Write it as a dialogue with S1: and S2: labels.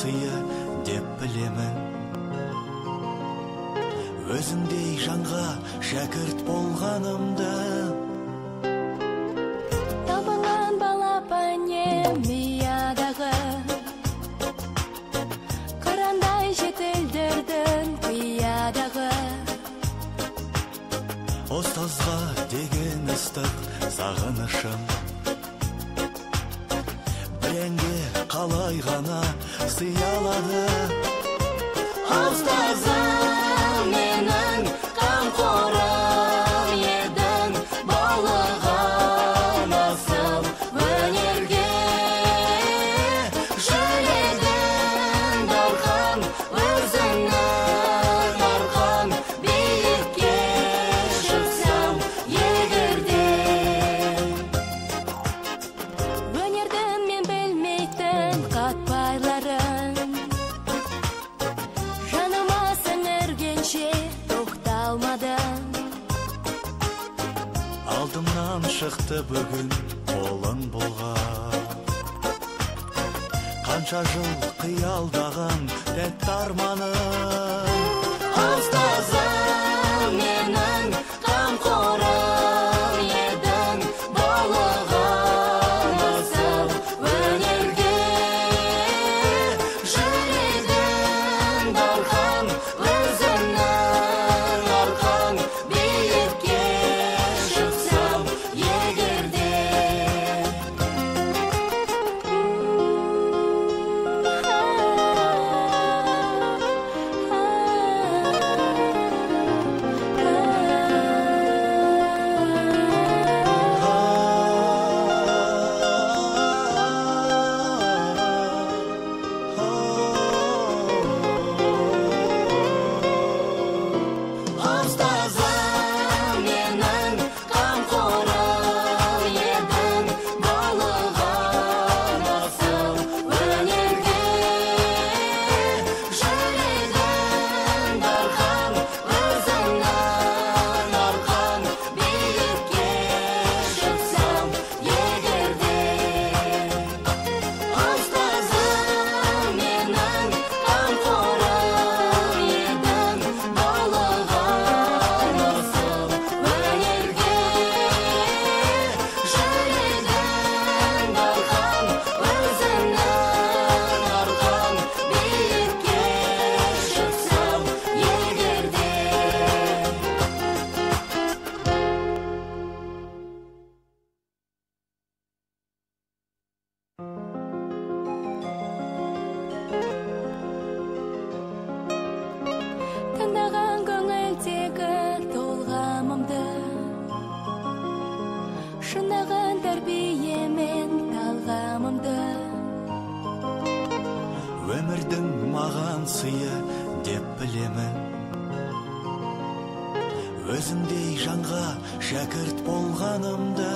S1: сыйы деп білемін. Өзіңдей жанға шәкірт болғанымды.
S2: Табылған балапанем миядағы, қырандай жетілдірдің қиядағы.
S1: Ұстазға деген ыстық сағынышым, біренге қалай ғана сыялады.
S2: Ұстазым менің қамқорым едің, баулыған асыл өнерге. Жүледің дархан, өзіңнің арқан, биікке шықсам егерде. Өнердің мен білмейтін қатпайларын, жаныма сіңіргенше тоқталмадым.
S1: Алдымнан шықты бүгін қолың бұлғап, қанша жыл қиялдаған тәтті арманым.
S2: Ұстазым менің қамқорым едің, баулыған асыл өнерге. Жүледің дархан, өзіңнің арқан, биікке шықсам егерде. Ұстазым менің қамқорым едің, баулыған асыл өнерге. Жүледің дархан, өзіңнің арқан, биікке шықсам егерде. Ұстазым менің қамқорым едің, баулыған асыл өнерге. Жүледің дархан, өзіңнің арқан, биікке шықсам егерде. Тыңдаған көңілдегі толғамымды, шынаған тәрбиемен талғамымды.
S1: Өмірдің маған сыйы деп білемін. Өзіңдей жанға шәкірт болғанымды.